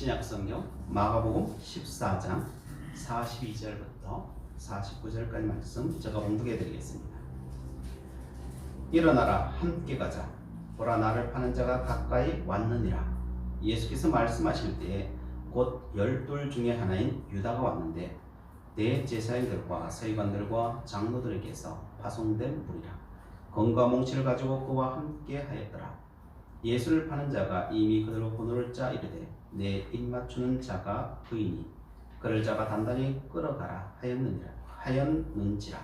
신약성경 마가복음 14장 42절부터 49절까지 말씀 제가 봉독해 드리겠습니다. 일어나라 함께 가자. 보라 나를 파는 자가 가까이 왔느니라. 예수께서 말씀하실 때에 곧 12 중에 하나인 유다가 왔는데 대제사장들과 서기관들과 장로들에게서 파송된 무리라. 검과 몽치를 가지고 그와 함께 하였더라. 예수를 파는 자가 이미 그들로 번호를 짜 이르되 내 입맞추는 자가 그이니 그를 잡아 단단히 끌어가라 하였는지라.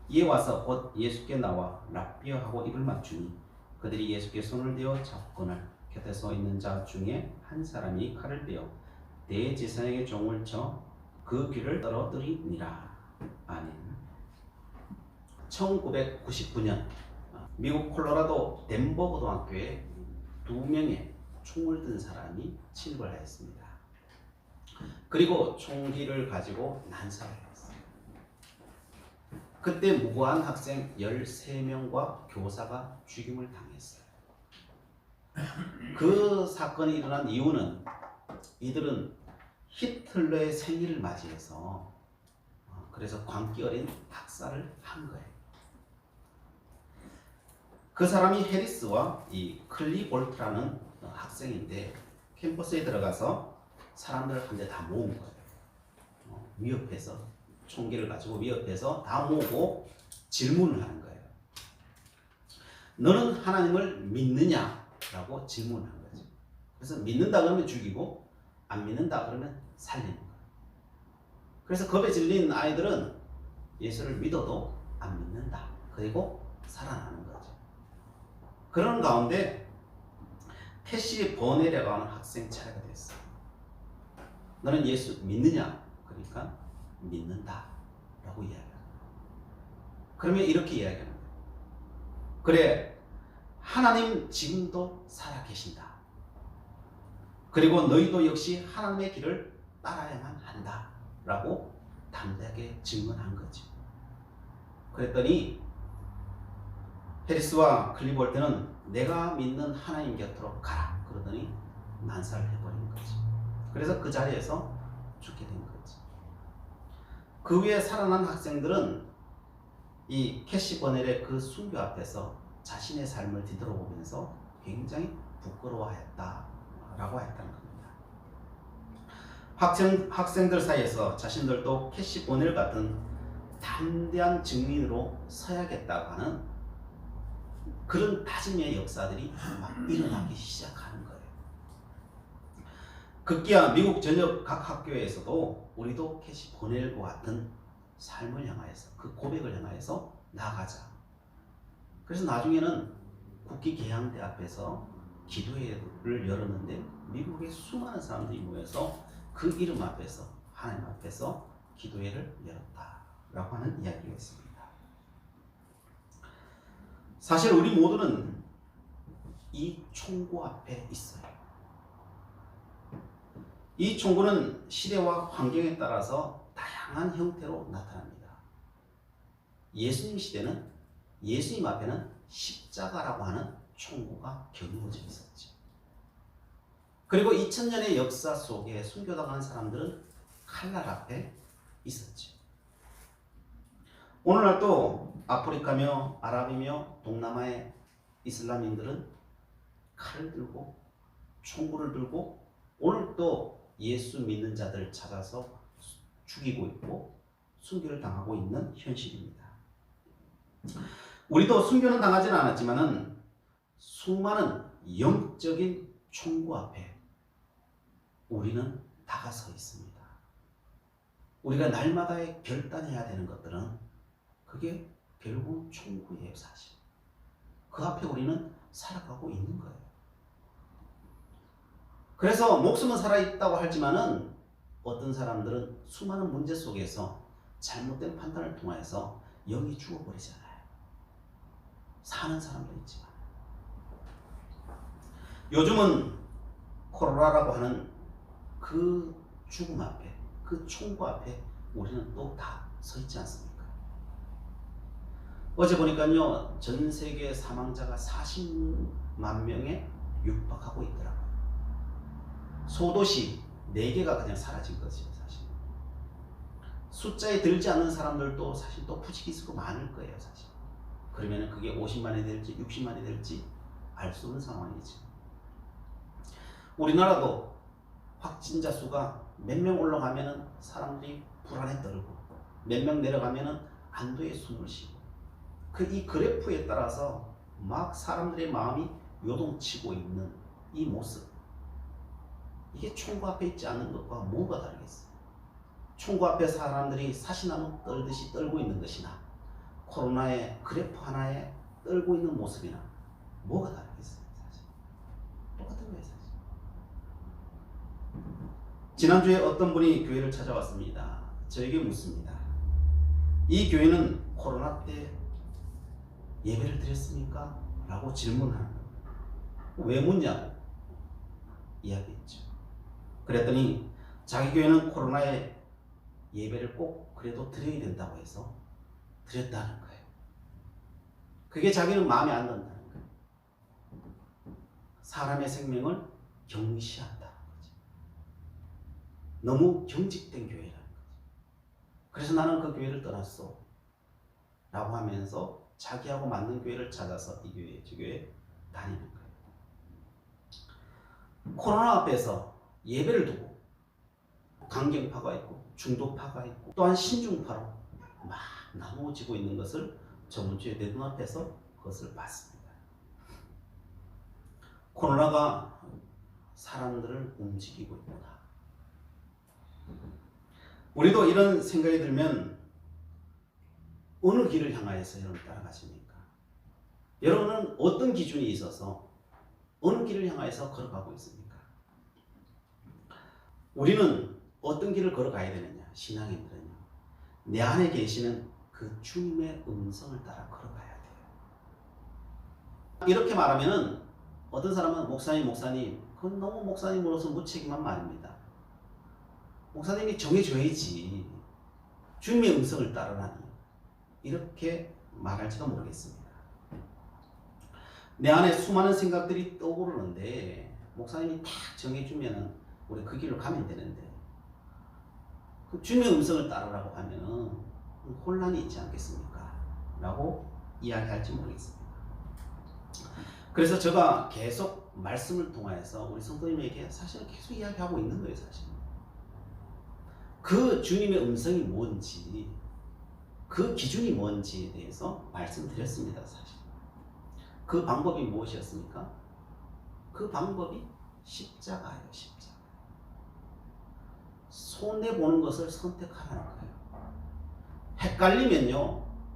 이에 와서 곧 예수께 나와 랍비어 하고 입을 맞추니 그들이 예수께 손을 대어 잡거늘 곁에 서 있는 자 중에 한 사람이 칼을 빼어 대제사장의 종을 쳐 그 귀를 떨어뜨리니라. 아멘. 1999년 미국 콜로라도 덴버 고등학교에 2명의 총을 든 사람이 침입을 하였습니다. 그리고 총기를 가지고 난사를 했어요. 그때 무고한 학생 13명과 교사가 죽임을 당했어요. 그 사건이 일어난 이유는 이들은 히틀러의 생일을 맞이해서 그래서 광기 어린 학살을 한 거예요. 그 사람이 해리스와 이 클리볼트라는 학생인데 캠퍼스에 들어가서 사람들을 한 대 다 모은 거예요. 위협해서 총기를 가지고 위협해서 다 모으고 질문을 하는 거예요. 너는 하나님을 믿느냐라고 질문을 한 거죠. 그래서 믿는다 그러면 죽이고 안 믿는다 그러면 살리는 거예요. 그래서 겁에 질린 아이들은 예수를 믿어도 안 믿는다. 그리고 살아나는 거죠. 그런 가운데 캐시 버넬이라고 하는 학생 차례가 됐어요. 너는 예수 믿느냐? 그러니까 믿는다 라고 이야기합니다. 그러면 이렇게 이야기하는 거예요. 그래, 하나님 지금도 살아계신다. 그리고 너희도 역시 하나님의 길을 따라야만 한다 라고 담대하게 증언한 거죠. 그랬더니 해리스와 클리볼트는 내가 믿는 하나님 곁으로 가라 그러더니 난사를 해버린 거지. 그래서 그 자리에서 죽게 된 거지. 그 후에 살아난 학생들은 이 캐시 버넬의 그 순교 앞에서 자신의 삶을 뒤돌아보면서 굉장히 부끄러워했다 라고 했다는 겁니다. 학생들 사이에서 자신들도 캐시 버넬 같은 담대한 증인으로 서야겠다고 하는 그런 다짐의 역사들이 막 일어나기 시작하는 거예요. 급기야 미국 전역 각 학교에서도 우리도 캐시 버넬과 같은 삶을 향하여서 그 고백을 향하여서 나아가자. 그래서 나중에는 국기 개항대 앞에서 기도회를 열었는데 미국의 수많은 사람들이 모여서 그 이름 앞에서 하나님 앞에서 기도회를 열었다라고 하는 이야기가 있습니다. 사실 우리 모두는 이 총구 앞에 있어요. 이 총구는 시대와 환경에 따라서 다양한 형태로 나타납니다. 예수님 시대는 예수님 앞에는 십자가라고 하는 총구가 겨누어져 있었죠. 그리고 2000년의 역사 속에 순교당한 사람들은 칼날 앞에 있었죠. 오늘날도 아프리카며 아랍이며 동남아의 이슬람인들은 칼을 들고 총구를 들고 오늘도 예수 믿는 자들을 찾아서 죽이고 있고 순교를 당하고 있는 현실입니다. 우리도 순교는 당하지는 않았지만은 수많은 영적인 총구 앞에 우리는 다가서 있습니다. 우리가 날마다 결단해야 되는 것들은 그게 결국 총구예요, 사실. 그 앞에 우리는 살아가고 있는 거예요. 그래서 목숨은 살아있다고 하지만은 어떤 사람들은 수많은 문제 속에서 잘못된 판단을 통해서 영이 죽어버리잖아요. 사는 사람도 있지만. 요즘은 코로나라고 하는 그 죽음 앞에, 그 총구 앞에 우리는 또 다 서 있지 않습니까? 어제 보니까요, 전 세계 사망자가 40만 명에 육박하고 있더라고요. 소도시 4개가 그냥 사라진 거죠. 사실 숫자에 들지 않는 사람들도 사실 또 부지기수로 많을 거예요. 사실 그러면 그게 50만이 될지 60만이 될지 알 수 없는 상황이죠. 우리나라도 확진자 수가 몇 명 올라가면은 사람들이 불안에 떨고 몇 명 내려가면은 안도의 숨을 쉬고 이 그래프에 따라서 막 사람들의 마음이 요동치고 있는 이 모습, 이게 총구 앞에 있지 않는 것과 뭐가 다르겠어요? 총구 앞에 사람들이 사시나무 떨듯이 떨고 있는 것이나 코로나의 그래프 하나에 떨고 있는 모습이나 뭐가 다르겠어요? 사실 똑같은 거예요. 사실 지난주에 어떤 분이 교회를 찾아왔습니다. 저에게 묻습니다. 이 교회는 코로나 때 예배를 드렸습니까? 라고 질문하는 거예요. 왜 묻냐고 이야기했죠. 그랬더니 자기 교회는 코로나에 예배를 꼭 그래도 드려야 된다고 해서 드렸다는 거예요. 그게 자기는 마음에 안 든다는 거예요. 사람의 생명을 경시한다는 거죠. 너무 경직된 교회라는 거죠. 그래서 나는 그 교회를 떠났어 라고 하면서 자기하고 맞는 교회를 찾아서 이 교회, 저 교회 다니는 거예요. 코로나 앞에서 예배를 두고 강경파가 있고 중도파가 있고 또한 신중파로 막 나누어지고 있는 것을 저번 주에 내 눈앞에서 그것을 봤습니다. 코로나가 사람들을 움직이고 있구나. 우리도 이런 생각이 들면 어느 길을 향하여서 여러분 따라가십니까? 여러분은 어떤 기준이 있어서 어느 길을 향하여서 걸어가고 있습니까? 우리는 어떤 길을 걸어가야 되느냐? 신앙인들은요, 내 안에 계시는 그 주님의 음성을 따라 걸어가야 돼요. 이렇게 말하면은 어떤 사람은 목사님 그건 너무 목사님으로서 무책임한 말입니다. 목사님이 정해줘야지 주님의 음성을 따르라니, 이렇게 말할지도 모르겠습니다. 내 안에 수많은 생각들이 떠오르는데 목사님이 딱 정해주면은 우리 그 길로 가면 되는데 그 주님의 음성을 따르라고 하면은 혼란이 있지 않겠습니까? 라고 이야기할지 모르겠습니다. 그래서 제가 계속 말씀을 통해서 우리 성도님에게 사실 계속 이야기하고 있는 거예요. 사실 그 주님의 음성이 뭔지, 그 기준이 뭔지에 대해서 말씀드렸습니다. 사실 그 방법이 무엇이었습니까? 그 방법이 십자가예요. 십자가. 손해보는 것을 선택하라는 거예요.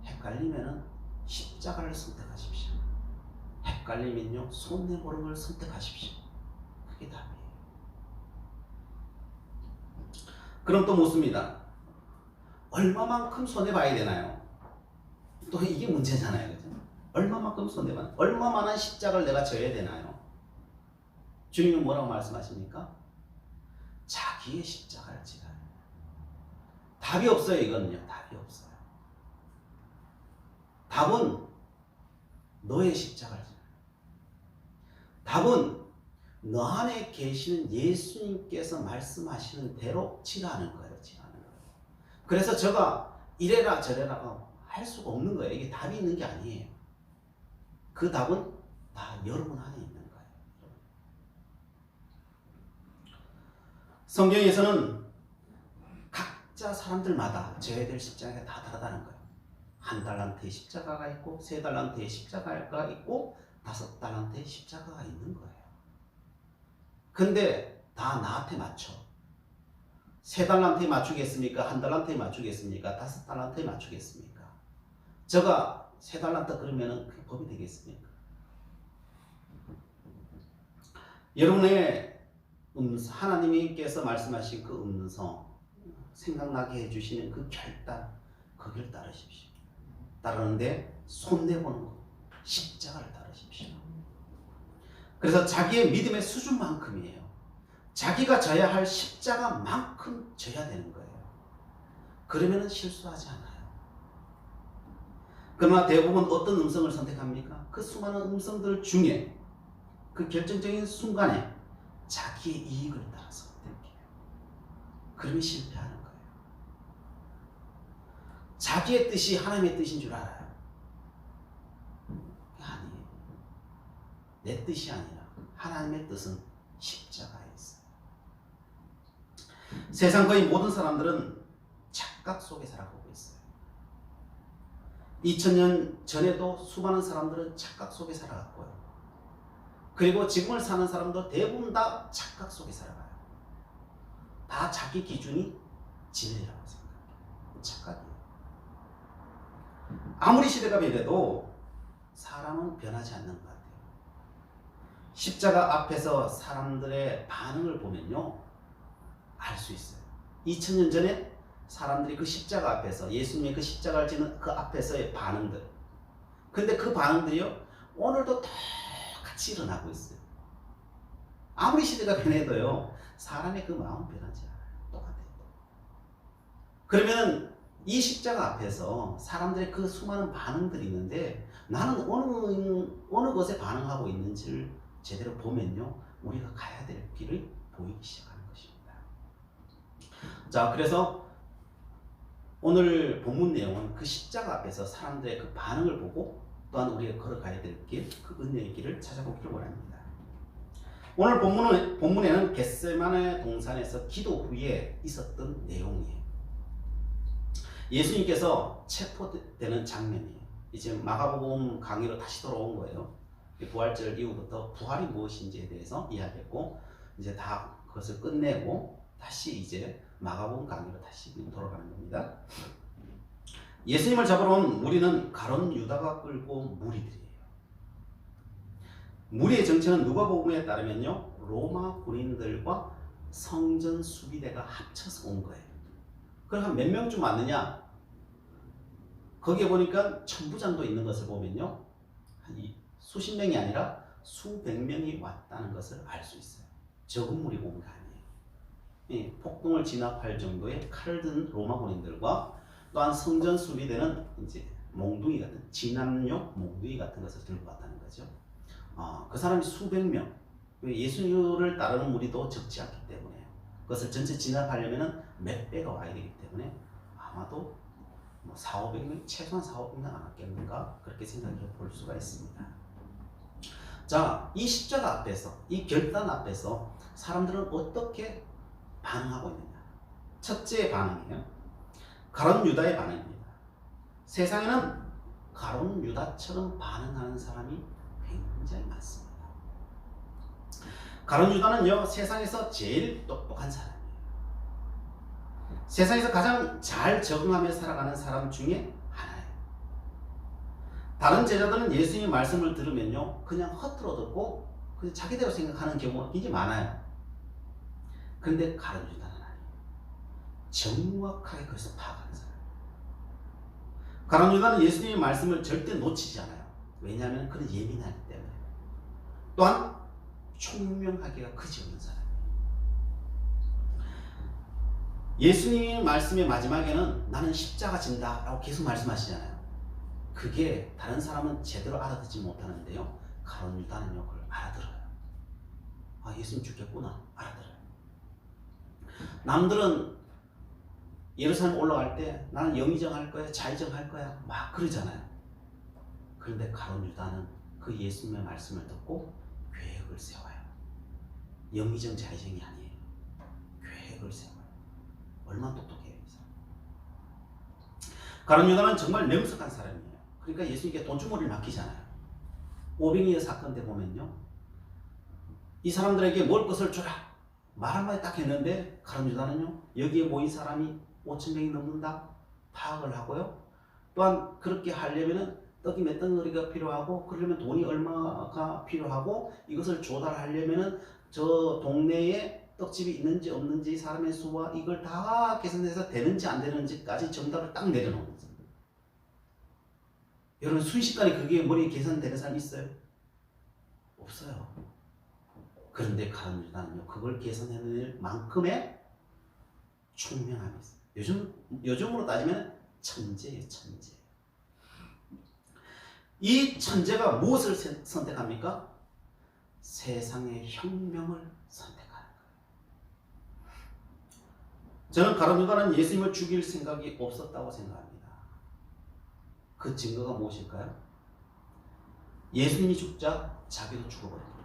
헷갈리면은 십자가를 선택하십시오. 헷갈리면요, 손해보는 걸 선택하십시오. 그게 답이에요. 그럼 또 묻습니다. 얼마만큼 손해봐야 되나요? 또 이게 문제잖아요. 그죠? 얼마만큼 손해봐야, 얼마만한 십자가를 내가 져야 되나요? 주님은 뭐라고 말씀하십니까? 자기의 십자가를 지라. 답이 없어요. 이거는요, 답이 없어요. 답은 너의 십자가를 지라. 답은 너 안에 계시는 예수님께서 말씀하시는 대로 지라는 거예요. 지라는 거예요. 그래서 제가 이래라 저래라 할 수가 없는 거예요. 이게 답이 있는 게 아니에요. 그 답은 다 여러분 안에 있는 거예요. 성경에서는 각자 사람들마다 져야 될 십자가가 다 다르다는 거예요. 1달란트의 십자가가 있고 3달란트의 십자가가 있고 5달란트의 십자가가 있는 거예요. 근데 다 나한테 맞춰. 3달란트에 맞추겠습니까? 1달란트에 맞추겠습니까? 5달란트에 맞추겠습니까? 제가 3달란트 그러면은 그게 법이 되겠습니까? 여러분의 하나님께서 말씀하신 그 음성, 생각나게 해주시는 그 결단, 거기를 따르십시오. 따르는데 손내보는 것, 십자가를 따르십시오. 그래서 자기의 믿음의 수준만큼이에요. 자기가 져야 할 십자가만큼 져야 되는 거예요. 그러면 실수하지 않아요. 그러나 대부분 어떤 음성을 선택합니까? 그 수많은 음성들 중에 그 결정적인 순간에 자기의 이익을 따라 선택해요. 그러면 실패하는 거예요. 자기의 뜻이 하나님의 뜻인 줄 알아요. 아니에요. 내 뜻이 아니라 하나님의 뜻은 십자가에 있어요. 세상 거의 모든 사람들은 착각 속에 살아가고 있어요. 2000년 전에도 수많은 사람들은 착각 속에 살아갔고요. 그리고 지금을 사는 사람도 대부분 다 착각 속에 살아가요. 다 자기 기준이 진리라고 생각해요. 착각이에요. 아무리 시대가 변해도 사람은 변하지 않는 것 같아요. 십자가 앞에서 사람들의 반응을 보면요, 알 수 있어요. 2000년 전에 사람들이 그 십자가 앞에서, 예수님의 그 십자가를 지는 그 앞에서의 반응들, 근데 그 반응들이요 오늘도 똑같이 일어나고 있어요. 아무리 시대가 변해도요 사람의 그 마음은 변하지 않아요. 똑같아요. 그러면 이 십자가 앞에서 사람들의 그 수많은 반응들이 있는데 나는 어느 것에 반응하고 있는지를 제대로 보면요 우리가 가야 될 길을 보이기 시작하는 것입니다. 자, 그래서 오늘 본문 내용은 그 십자가 앞에서 사람들의 그 반응을 보고 또한 우리가 걸어가야 될 길, 그 은혜의 길을 찾아보기를 원합니다. 오늘 본문에는 겟세마네 동산에서 기도 후에 있었던 내용이에요. 예수님께서 체포되는 장면이에요. 이제 마가복음 강의로 다시 돌아온 거예요. 부활절 이후부터 부활이 무엇인지에 대해서 이야기했고 이제 다 그것을 끝내고 다시 이제 마가복음 강의로 다시 돌아가는 겁니다. 예수님을 잡으러 온 무리는 가룟 유다가 끌고 무리들이에요. 무리의 정체는 누가복음에 따르면요 로마 군인들과 성전 수비대가 합쳐서 온 거예요. 그럼 한 몇 명쯤 왔느냐? 거기에 보니까 천부장도 있는 것을 보면요 한 수십 명이 아니라 수백 명이 왔다는 것을 알 수 있어요. 적은 무리가 온 게 아니에요. 예, 폭동을 진압할 정도의 칼을 든 로마 군인들과 또한 성전 수비대는 이제 몽둥이 같은 진압용 몽둥이 같은 것을 들고 왔다는 거죠. 그 사람이 수백 명, 예수를 따르는 무리도 적지 않기 때문에 그것을 전체 진압하려면 몇 배가 와야 되기 때문에 아마도 400~500명, 최소한 400~500명 안 왔겠는가 그렇게 생각해 볼 수가 있습니다. 자, 이 십자가 앞에서, 이 결단 앞에서 사람들은 어떻게 반응하고 있느냐? 첫째 반응이에요. 가룟 유다의 반응입니다. 세상에는 가룟 유다처럼 반응하는 사람이 굉장히 많습니다. 가룟 유다는요 세상에서 제일 똑똑한 사람이에요. 세상에서 가장 잘 적응하며 살아가는 사람 중에 하나예요. 다른 제자들은 예수님의 말씀을 들으면요 그냥 헛들어 듣고 그냥 자기대로 생각하는 경우가 굉장히 많아요. 그런데 가룟 유다는 아니에요. 정확하게 그것을 파악하는 사람이에요. 가룟 유다는 예수님의 말씀을 절대 놓치지 않아요. 왜냐하면 그는 예민하기 때문에. 또한 총명하기가 그지없는 사람이에요. 예수님의 말씀의 마지막에는 나는 십자가 진다 라고 계속 말씀하시잖아요. 그게 다른 사람은 제대로 알아듣지 못하는데요 가룟 유다는요 그걸 알아들어요. 예수님 죽겠구나 알아들어요. 남들은 예루살렘 올라갈 때 나는 영의정 할 거야 좌의정 할 거야 막 그러잖아요. 그런데 가룟 유다는 그 예수님의 말씀을 듣고 계획을 세워요. 영의정 좌의정이 아니에요. 계획을 세워요. 얼마나 똑똑해요 이 사람. 가룟 유다는 정말 명석한 사람이에요. 그러니까 예수님께 돈주머니를 맡기잖아요. 오병이어 사건 때 보면요 이 사람들에게 먹을 것을 주라 말 한마디 딱 했는데 가룟 유다는요 여기에 모인 사람이 5,000명이 넘는다 파악을 하고요 또한 그렇게 하려면은 떡이 몇 덩어리가 필요하고 그러려면 돈이 얼마가 필요하고 이것을 조달하려면은 저 동네에 떡집이 있는지 없는지 사람의 수와 이걸 다 계산해서 되는지 안 되는지까지 정답을 딱 내려놓는 거죠. 여러분 순식간에 그게 머리에 계산되는 사람이 있어요? 없어요. 그런데 가룟 유다는요 그걸 계산해낼 만큼의 총명함이 있어요. 요즘으로 따지면 천재예요. 천재. 이 천재가 무엇을 선택합니까? 세상의 혁명을 선택하는 거예요. 저는 가룟 유다는 예수님을 죽일 생각이 없었다고 생각합니다. 그 증거가 무엇일까요? 예수님이 죽자 자기도 죽어버립니다.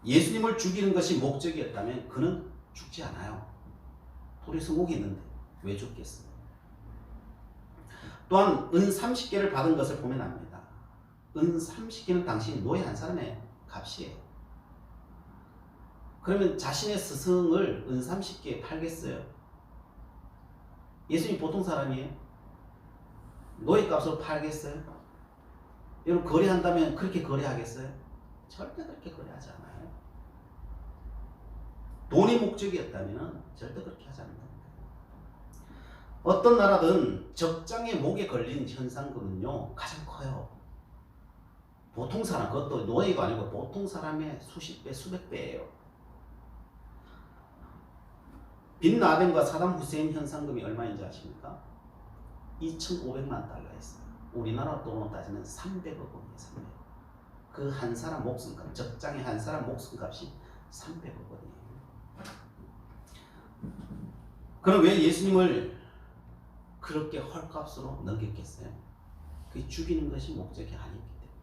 예수님을 죽이는 것이 목적이었다면 그는 죽지 않아요. 돌에 성공이 있는데 왜 죽겠어요? 또한 은 30개를 받은 것을 보면 압니다. 은 30개는 당시 노예 한 사람의 값이에요. 그러면 자신의 스승을 은 30개에 팔겠어요? 예수님 보통 사람이에요? 노예값으로 팔겠어요? 여러분 거래한다면 그렇게 거래하겠어요? 절대 그렇게 거래하지 않아요. 돈이 목적이었다면 절대 그렇게 하지 않는다. 어떤 나라든 적장의 목에 걸린 현상금은요 가장 커요. 보통 사람, 그것도 노예가 아니고 보통 사람의 수십 배, 수백 배예요. 빈 라덴과 사담 후세인 현상금이 얼마인지 아십니까? 2,500만 달러였어요. 우리나라 돈으로 따지면 300억 원이에요. 300억. 그 한 사람 목숨값, 적장의 한 사람 목숨값이 300억 원이에요. 그럼 왜 예수님을 그렇게 헐값으로 넘겼겠어요? 그 죽이는 것이 목적이 아니기 때문에.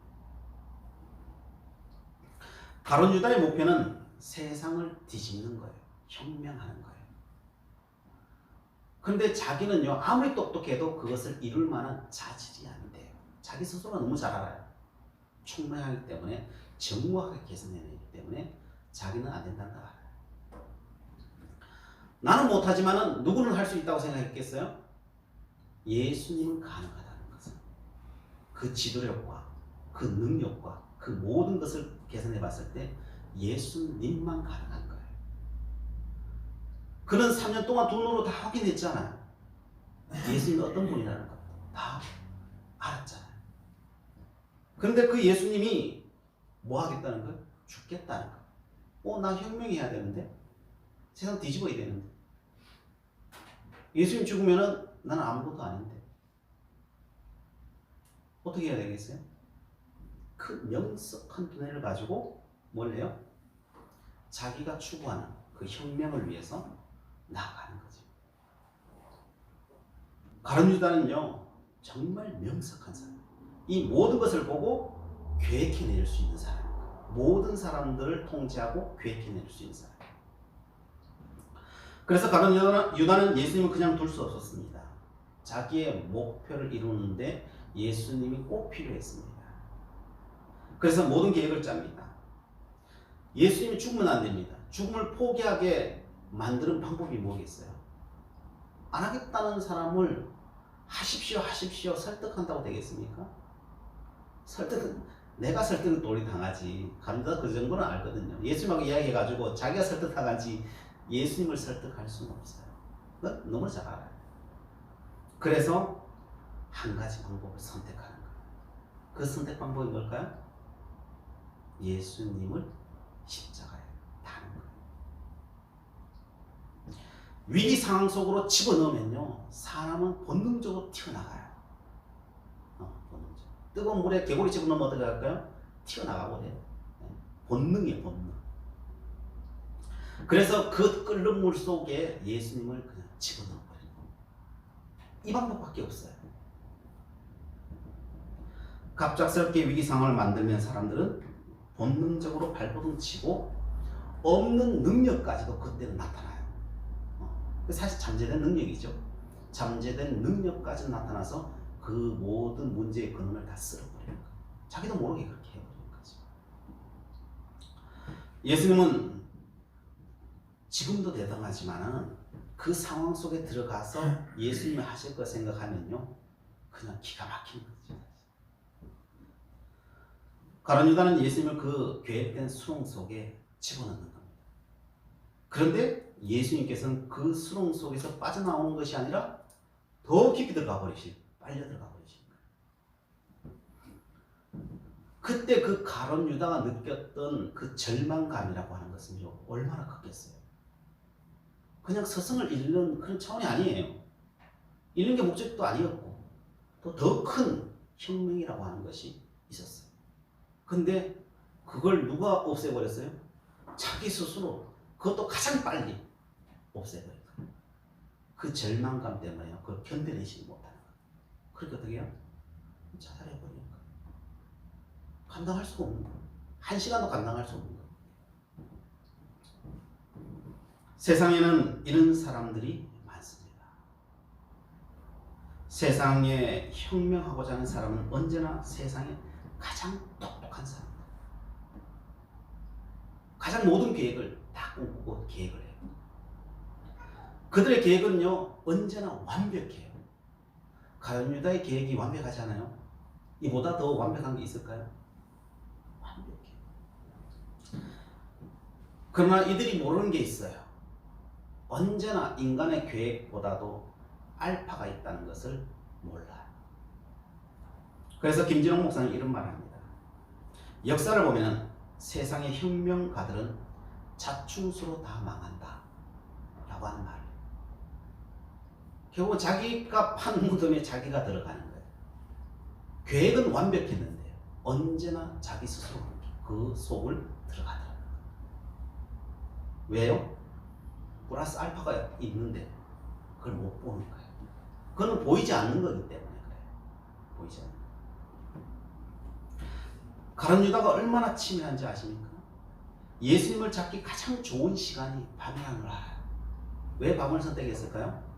가룟 유다의 목표는 세상을 뒤집는 거예요. 혁명하는 거예요. 그런데 자기는요 아무리 똑똑해도 그것을 이룰 만한 자질이 안 돼요. 자기 스스로가 너무 잘 알아요. 총명하기 때문에 정확하게 계산해내기 때문에 자기는 안 된다는 걸 알아요. 나는 못하지만 누구는 할 수 있다고 생각했겠어요? 예수님은 가능하다는 것은 그 지도력과 그 능력과 그 모든 것을 계산해 봤을 때 예수님만 가능한 거예요. 그는 3년 동안 두 눈으로 다 확인했잖아요. 예수님이 어떤 분이라는 것 다 알았잖아요. 그런데 그 예수님이 뭐 하겠다는 거예요? 죽겠다는 거예요. 나 혁명해야 되는데 세상 뒤집어야 되는데 예수님 죽으면은 나는 아무것도 아닌데 어떻게 해야 되겠어요? 그 명석한 두뇌를 가지고 뭘 해요? 자기가 추구하는 그 혁명을 위해서 나아가는 거죠. 가룟 유다는요 정말 명석한 사람. 이 모든 것을 보고 계획해낼 수 있는 사람. 모든 사람들을 통제하고 계획해낼 수 있는 사람. 그래서 가룟 유다는 예수님을 그냥 둘 수 없었습니다. 자기의 목표를 이루는데 예수님이 꼭 필요했습니다. 그래서 모든 계획을 짭니다. 예수님이 죽으면 안 됩니다. 죽음을 포기하게 만드는 방법이 뭐겠어요? 안 하겠다는 사람을 하십시오 설득한다고 되겠습니까? 내가 설득은 돌이 당하지. 감자 그 정도는 알거든요. 예수님하고 이야기해가지고 자기가 설득하지 예수님을 설득할 수는 없어요. 그건 너무 잘 알아요. 그래서 한 가지 방법을 선택하는 거예요. 그 선택 방법이 뭘까요? 예수님을 십자가에 다는 거예요. 위기 상황 속으로 집어넣으면요 사람은 본능적으로 튀어나가요. 본능적으로. 뜨거운 물에 개구리 집어넣으면 어떻게 할까요? 튀어나가 버려요. 본능이에요, 본능. 그래서 그 끓는 물 속에 예수님을 그냥 집어넣어 버리는 겁니다. 이 방법밖에 없어요. 갑작스럽게 위기 상황을 만들면 사람들은 본능적으로 발버둥 치고 없는 능력까지도 그때는 나타나요. 사실 잠재된 능력이죠. 잠재된 능력까지 나타나서 그 모든 문제의 근원을 다 쓸어버리는 거예요. 자기도 모르게 그렇게 해버리는 거죠. 예수님은 지금도 대단하지만은 그 상황 속에 들어가서 예수님이 하실 거 생각하면요 그냥 기가 막힌 거죠. 가룟 유다는 예수님을 그 계획된 수렁 속에 집어넣는 겁니다. 그런데 예수님께서는 그 수렁 속에서 빠져나오는 것이 아니라 더 깊이 들어가 버리신, 빨려 들어가 버리신 거예요. 그때 그 가룟 유다가 느꼈던 그 절망감이라고 하는 것은요 얼마나 컸겠어요. 그냥 스승을 잃는 그런 차원이 아니에요. 잃는 게 목적도 아니었고 또 더 큰 혁명이라고 하는 것이 있었어요. 근데 그걸 누가 없애버렸어요? 자기 스스로. 그것도 가장 빨리. 없애버린 거예요. 그 절망감 때문에 그걸 견뎌내지 못하는 거예요. 그렇게 어떻게 해요? 자살해버리는 거예요. 감당할 수가 없는 거예요. 한 시간도 감당할 수 없는 거예요. 세상에는 이런 사람들이 많습니다. 세상에 혁명하고자 하는 사람은 언제나 세상에 가장 똑똑한 사람입니다. 가장 모든 계획을 다 꿈꾸고 계획을 해요. 그들의 계획은요 언제나 완벽해요. 과연 유다의 계획이 완벽하지 않아요? 이보다 더 완벽한 게 있을까요? 완벽해요. 그러나 이들이 모르는 게 있어요. 언제나 인간의 계획보다도 알파가 있다는 것을 몰라요. 그래서 김진홍 목사는 이런 말을 합니다. 역사를 보면 세상의 혁명가들은 자충수로 다 망한다 라고 하는 말을. 결국 자기가 판 무덤에 자기가 들어가는 거예요. 계획은 완벽했는데 언제나 자기 스스로 그 속을 들어가더라고요. 왜요? 플러스 알파가 있는데 그걸 못 보는 거예요. 그건 보이지 않는 거기 때문에 그래요. 보이지 않는 거예요. 가룟 유다가 얼마나 치밀한지 아십니까? 예수님을 잡기 가장 좋은 시간이 밤이라는 걸 알아요. 왜 밤을 선택했을까요?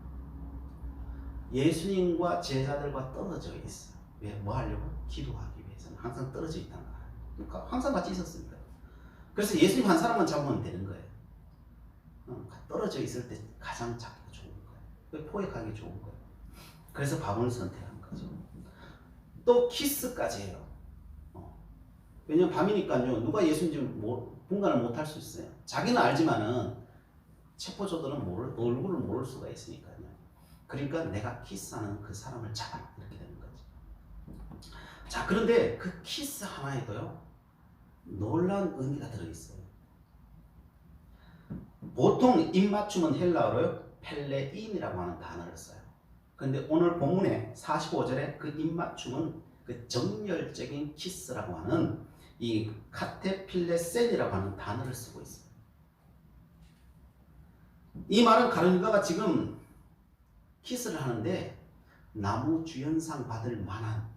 예수님과 제자들과 떨어져 있어요. 왜? 뭐 하려고? 기도하기 위해서는 항상 떨어져 있다는 거예요. 그러니까 항상 같이 있었습니다. 그래서 예수님 한 사람만 잡으면 되는 거예요. 떨어져 있을 때 가장 잡기가 좋은 거예요. 포획하기 좋은 거예요. 그래서 밤을 선택한 거죠. 또 키스까지 해요. 왜냐면 밤이니까요. 누가 예수인지 분간을 못할 수 있어요. 자기는 알지만은 체포조들은 얼굴을 모를 수가 있으니까요. 그러니까 내가 키스하는 그 사람을 잡아 이렇게 되는 거죠. 자, 그런데 그 키스 하나에도요 놀라운 의미가 들어있어요. 보통 입맞춤은 헬라어로요 펠레인이라고 하는 단어를 써요. 그런데 오늘 본문에 45절에 그 입맞춤은 그 정열적인 키스라고 하는 이 카테필레센이라고 하는 단어를 쓰고 있어요. 이 말은 가룟 유다가 지금 키스를 하는데 나무 주연상 받을 만한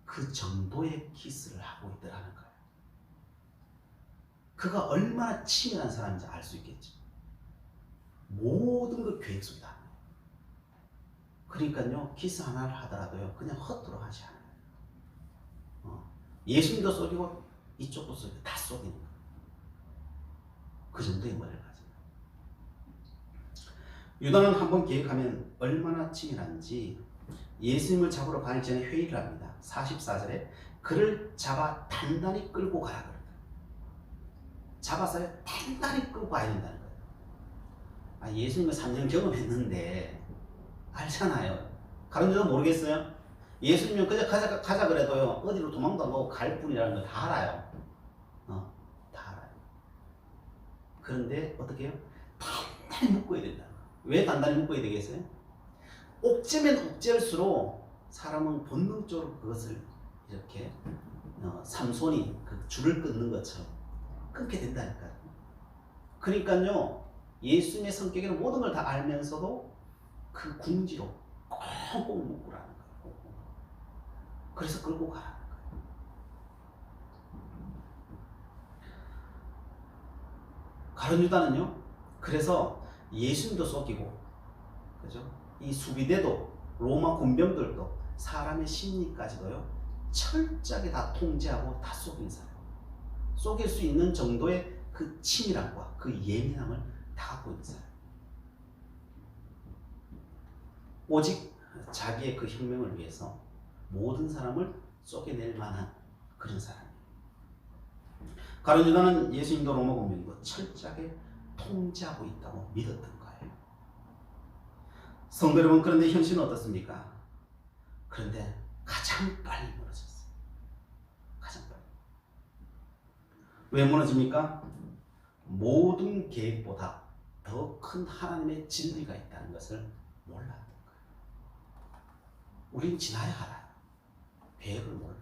그 정도의 키스를 하고 있더라는 거예요. 그가 얼마나 치밀한 사람인지 알 수 있겠죠. 모든 걸 계획 속에 다. 그러니까요 키스 하나를 하더라도요 그냥 헛도로 하지 않아요. 예수님도 속이고 이쪽도 속이고 다 속이는 거예요. 그 정도의 머리를 가지고. 유다는 한번 계획하면 얼마나 치밀한지 예수님을 잡으러 가기 전에 회의를 합니다. 44절에 그를 잡아 단단히 끌고 가라 그래요. 잡아서 단단히 끌고 가야 된다는 거예요. 예수님은 3년 경험했는데 알잖아요. 가룟 유다 모르겠어요? 예수님은 그냥 가자 그래도요 어디로 도망도 안 가고 갈 뿐이라는 걸 다 알아요. 다 알아요. 그런데 어떻게 해요? 단단히 묶어야 된다. 왜 단단히 묶어야 되겠어요? 옥죄면 옥죄일수록 사람은 본능적으로 그것을 이렇게 삼손이 그 줄을 끊는 것처럼 끊게 된다니까요. 그러니까요 예수님의 성격에는 모든 걸 다 알면서도 그 궁지로 꽁꽁 묶으라는 거예요. 그래서 끌고 가라는 거예요. 가룟 유다는요 그래서 예수님도 속이고 그죠? 이 수비대도 로마 군병들도 사람의 심리까지도요 철저하게 다 통제하고 다 속인 사람. 속일 수 있는 정도의 그 치밀함과 그 예민함을 다 갖고 있는 사람. 오직 자기의 그 혁명을 위해서 모든 사람을 쏘게낼 만한 그런 사람이에요. 가룟 유다는 예수님도 로마 군병이고 철저하게 통제하고 있다고 믿었던 거예요. 성도 여러분, 그런데 현실은 어떻습니까? 그런데 가장 빨리 무너졌어요. 가장 빨리. 왜 무너집니까? 모든 계획보다 더 큰 하나님의 진리가 있다는 것을 몰랐던 거예요. 우린 지나야 알아요. 계획을 몰라요.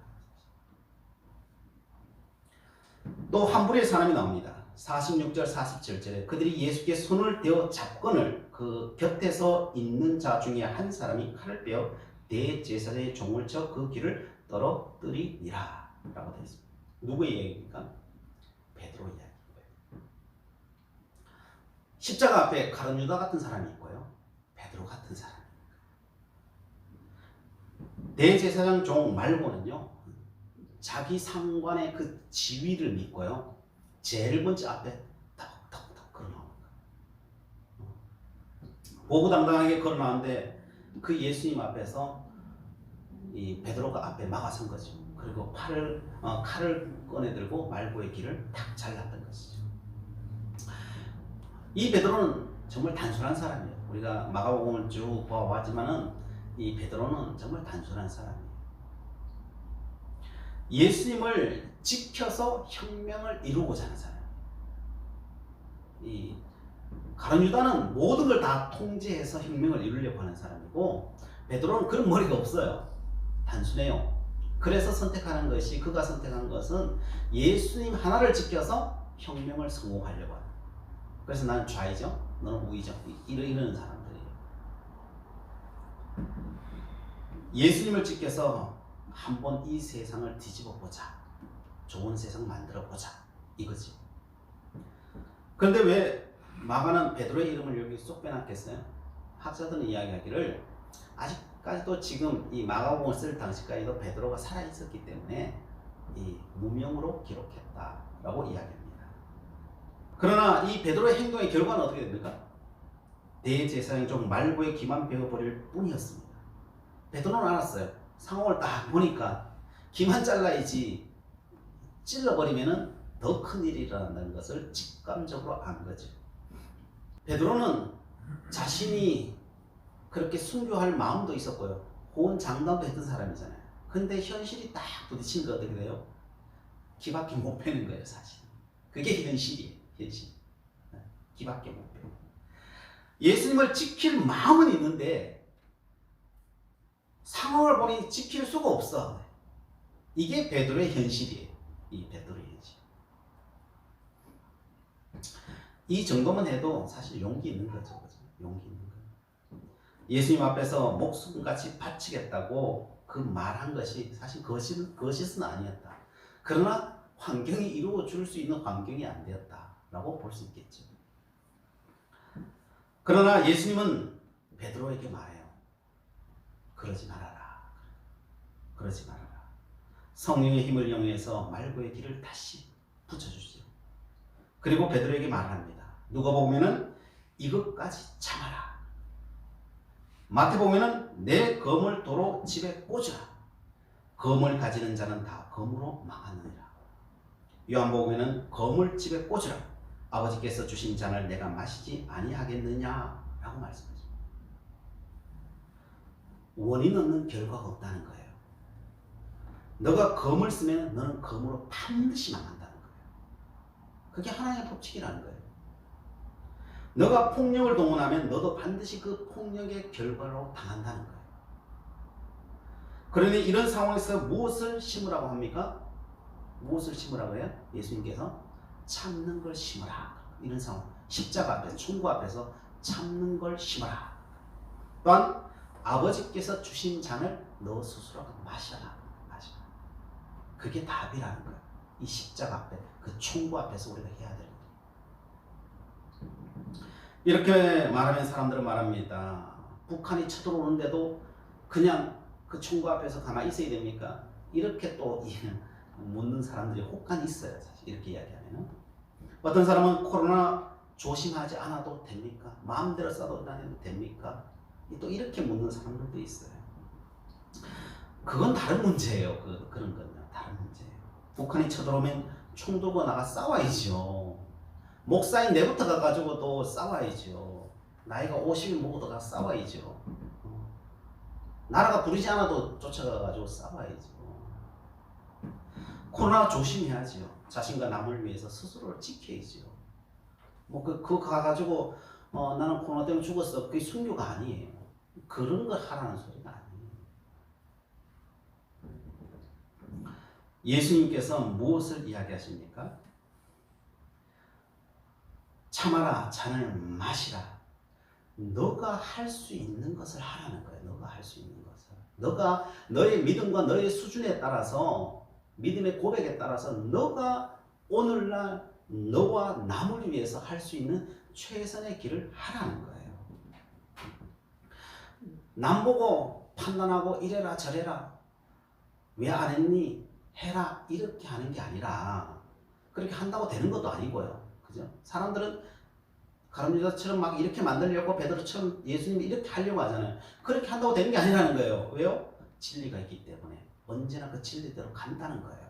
또 한 부류의 사람이 나옵니다. 46절 47절에 그들이 예수께 손을 대어 잡거늘 그 곁에서 있는 자 중에 한 사람이 칼을 빼어 대제사장의 종을 쳐 그 귀를 떨어뜨리니라 라고 되어 있습니다. 누구의 이야기입니까? 베드로 이야기인 거예요. 십자가 앞에 가룟 유다 같은 사람이 있고요. 베드로 같은 사람이 있고요. 대제사장 종 말고는요. 자기 상관의 그 지위를 믿고요. 제일 먼저 앞에 턱턱턱 걸어나옵니다. 보부당당하게 걸어나오는데 그 예수님 앞에서 이 베드로가 앞에 막아선 거죠. 그리고 칼을 꺼내들고 말고의 길을 탁 잘랐던 것이죠. 이 베드로는 정말 단순한 사람이에요. 우리가 마가복음을 쭉 보아왔지만은 이 베드로는 정말 단순한 사람이에요. 예수님을 지켜서 혁명을 이루고자 하는 사람. 이 가룟 유다는 모든 걸 다 통제해서 혁명을 이루려고 하는 사람이고 베드로는 그런 머리가 없어요. 단순해요. 그래서 선택하는 것이 그가 선택한 것은 예수님 하나를 지켜서 혁명을 성공하려고 하는. 그래서 나는 좌이죠. 너는 우이죠. 이러는 사람들이에요. 예수님을 지켜서 한번 이 세상을 뒤집어 보자. 좋은 세상 만들어 보자. 이거지. 그런데 왜 마가는 베드로의 이름을 여기 쏙 빼놨겠어요? 학자들은 이야기하기를 아직까지도 지금 이 마가복음을 쓸 당시까지도 베드로가 살아있었기 때문에 이 무명으로 기록했다라고 이야기합니다. 그러나 이 베드로의 행동의 결과는 어떻게 됩니까? 대제사장 종 말고의 기만 베어버릴 뿐이었습니다. 베드로는 알았어요. 상황을 딱 보니까 기만 잘라야지 찔러버리면은 더 큰 일이 일어난다는 것을 직감적으로 안 거죠. 베드로는 자신이 그렇게 순교할 마음도 있었고요. 호언 장담도 했던 사람이잖아요. 근데 현실이 딱 부딪힌 거 어떻게 돼요? 기밖에 못 빼는 거예요, 사실. 그게 현실이에요, 현실. 기밖에 못 빼고. 예수님을 지킬 마음은 있는데 상황을 보니 지킬 수가 없어. 이게 베드로의 현실이에요. 이 베드로의 현실. 이 정도만 해도 사실 용기 있는 거죠. 그죠? 용기 있는 거예요. 예수님 앞에서 목숨같이 바치겠다고 그 말한 것이 사실 거짓은 아니었다. 그러나 환경이 이루어 줄 수 있는 환경이 안 되었다라고 볼 수 있겠죠. 그러나 예수님은 베드로에게 말해요. 그러지 말아라. 그러지 말아라. 성령의 힘을 이용해서 말고의 길을 다시 붙여주시오. 그리고 베드로에게 말합니다. 누가복음에는 이것까지 참아라. 마태복음에는 내 검을 도로 집에 꽂으라. 검을 가지는 자는 다 검으로 망하느니라. 요한복음에는 검을 집에 꽂으라. 아버지께서 주신 잔을 내가 마시지 아니하겠느냐 라고 말씀하십니다. 원인 없는 결과가 없다는 거예요. 너가 검을 쓰면 너는 검으로 반드시 망한다는 거예요. 그게 하나님의 법칙이라는 거예요. 너가 폭력을 동원하면 너도 반드시 그 폭력의 결과로 당한다는 거예요. 그러니 이런 상황에서 무엇을 심으라고 합니까? 무엇을 심으라고 해요? 예수님께서 참는 걸 심으라. 이런 상황. 십자가 앞에서, 총구 앞에서 참는 걸 심으라. 또한 아버지께서 주신 잔을 너 스스로 마셔라. 마셔라. 그게 답이라는 거예요. 이 십자가 앞에, 그 총구 앞에서 우리가 해야 되는 거예요. 이렇게 말하면 사람들은 말합니다. 북한이 쳐들어오는데도 그냥 그 총구 앞에서 가만히 있어야 됩니까? 이렇게 또 묻는 사람들이 혹간 있어요. 사실 이렇게 이야기하면. 어떤 사람은 코로나 조심하지 않아도 됩니까? 마음대로 싸도 다녀도 됩니까? 또 이렇게 묻는 사람들도 있어요. 그건 다른 문제예요. 그런 건요. 다른 문제예요. 북한이 쳐들어오면 총 들고 나가 싸워야죠. 목사인 내부터 가가지고 또 싸워야죠. 나이가 50이 먹어도 가 싸워야죠. 나라가 부르지 않아도 쫓아가가지고 싸워야죠. 코로나 조심해야죠. 자신과 남을 위해서 스스로를 지켜야죠. 그거 가가지고 나는 코로나 때문에 죽었어. 그게 순교가 아니에요. 그런 거 하라는 소리가 아니에요. 예수님께서 무엇을 이야기하십니까? 참아라, 잔을 마시라. 너가 할 수 있는 것을 하라는 거예요. 너가 할 수 있는 것을. 너가 너의 믿음과 너의 수준에 따라서, 믿음의 고백에 따라서 너가 오늘날 너와 남을 위해서 할 수 있는 최선의 길을 하라는 거예요. 남 보고 판단하고 이래라 저래라, 왜 안 했니? 해라, 이렇게 하는 게 아니라, 그렇게 한다고 되는 것도 아니고요. 그죠? 사람들은 가룟유다처럼 막 이렇게 만들려고, 베드로처럼 예수님이 이렇게 하려고 하잖아요. 그렇게 한다고 되는 게 아니라는 거예요. 왜요? 진리가 있기 때문에 언제나 그 진리대로 간다는 거예요.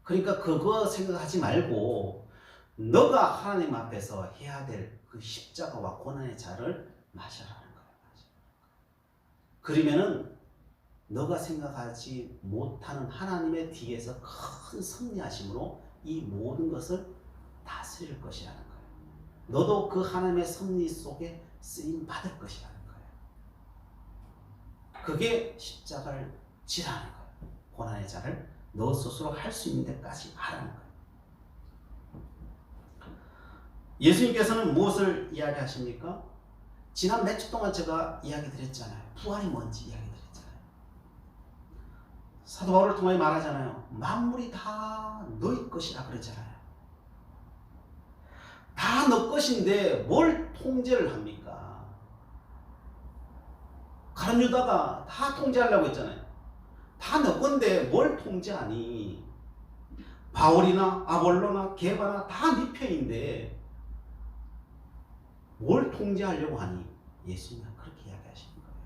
그러니까 그거 생각하지 말고 너가 하나님 앞에서 해야 될 그 십자가와 고난의 잔을 마셔라는 거예요. 그러면은 너가 생각하지 못하는 하나님의 뒤에서 큰 승리하심으로 이 모든 것을 다스릴 것이라는 거예요. 너도 그 하나님의 섭리 속에 쓰임 받을 것이라는 거예요. 그게 십자가를 지라는 거예요. 고난의 잔을 너 스스로 할 수 있는 데까지 하라는 거예요. 예수님께서는 무엇을 이야기하십니까? 지난 몇 주 동안 제가 이야기 드렸잖아요. 부활이 뭔지 이야기 드렸잖아요. 사도 바울을 통해 말하잖아요. 만물이 다 너희 것이라 그러잖아요. 다 너 것인데 뭘 통제를 합니까? 가룟유다가 다 통제하려고 했잖아요. 다 너 건데 뭘 통제하니? 바울이나 아볼로나 게바나 다 네 편인데 뭘 통제하려고 하니? 예수님은 그렇게 이야기하시는 거예요.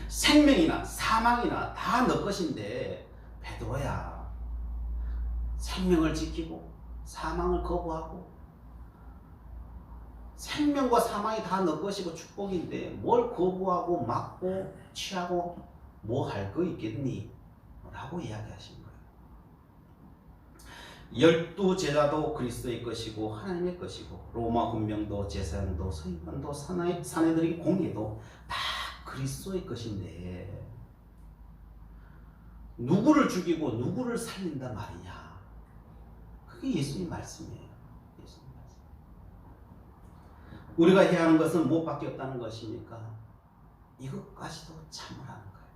생명이나 사망이나 다 너 것인데, 베드로야, 생명을 지키고 사망을 거부하고, 생명과 사망이 다 너 것이고 축복인데 뭘 거부하고 막고 취하고 뭐 할 거 있겠니? 라고 이야기하신 거예요. 12 제자도 그리스도의 것이고 하나님의 것이고, 로마 군병도 제사장도 서기관도 사내들의 공예도 다 그리스도의 것인데 누구를 죽이고 누구를 살린단 말이냐? 그게 예수님 말씀이에요. 예수님 말씀. 우리가 해야 하는 것은 무엇밖에 없다는 것입니까? 이것까지도 참으라는 거예요.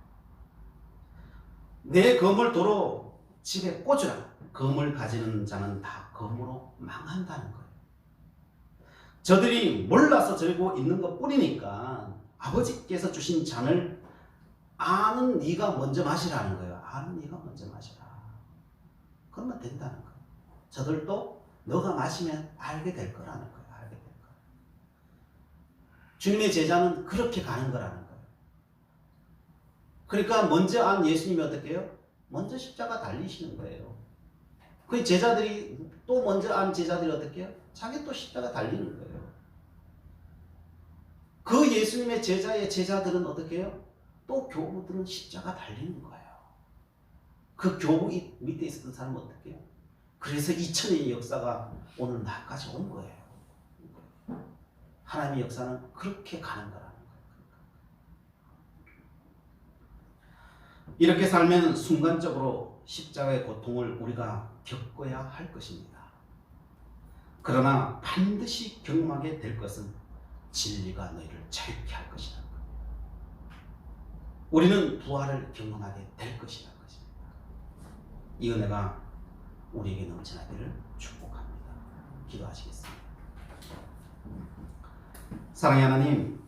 내 검을 도로 집에 꽂으라. 검을 가지는 자는 다 검으로 망한다는 거예요. 저들이 몰라서 저러고 있는 것 뿐이니까 아버지께서 주신 잔을 아는 네가 먼저 마시라는 거예요. 아는 네가 먼저 마시라. 그러면 된다는 거예요. 저들도 너가 마시면 알게 될 거라는 거예요. 알게 될 거예요. 주님의 제자는 그렇게 가는 거라는 거예요. 그러니까 먼저 안 예수님이 어떻게 해요? 먼저 십자가 달리시는 거예요. 그 제자들이 또 먼저 안 제자들이 어떻게 해요? 자기 또 십자가 달리는 거예요. 그 예수님의 제자의 제자들은 어떻게 해요? 또 교부들은 십자가 달리는 거예요. 그 교부 밑에 있었던 사람은 어떻게 해요? 그래서 2000년의 역사가 오늘 날까지 온 거예요. 하나님의 역사는 그렇게 가는 거라는 거예요. 이렇게 살면 순간적으로 십자가의 고통을 우리가 겪어야 할 것입니다. 그러나 반드시 경험하게 될 것은 진리가 너희를 자유케 할 것이라는 거예요. 우리는 부활을 경험하게 될 것이라는 것입니다. 이 은혜가 우리에게 넘쳐나기를 축복합니다. 기도하시겠습니다. 사랑의 하나님,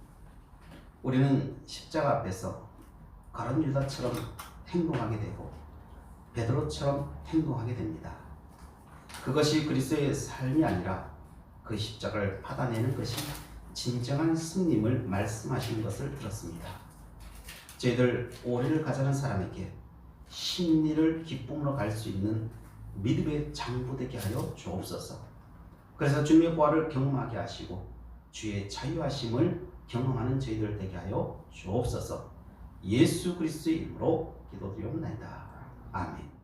우리는 십자가 앞에서 가룟유다처럼 행동하게 되고 베드로처럼 행동하게 됩니다. 그것이 그리스도의 삶이 아니라 그 십자가를 받아내는 것이 진정한 승리임을 말씀하시는 것을 들었습니다. 저희들 오래를 가자는 사람에게 심리를 기쁨으로 갈 수 있는 믿음의 장부되게 하여 주옵소서. 그래서 주님의 부활을 경험하게 하시고 주의 자유하심을 경험하는 저희들 되게 하여 주옵소서. 예수 그리스도의 이름으로 기도드리옵나이다. 아멘.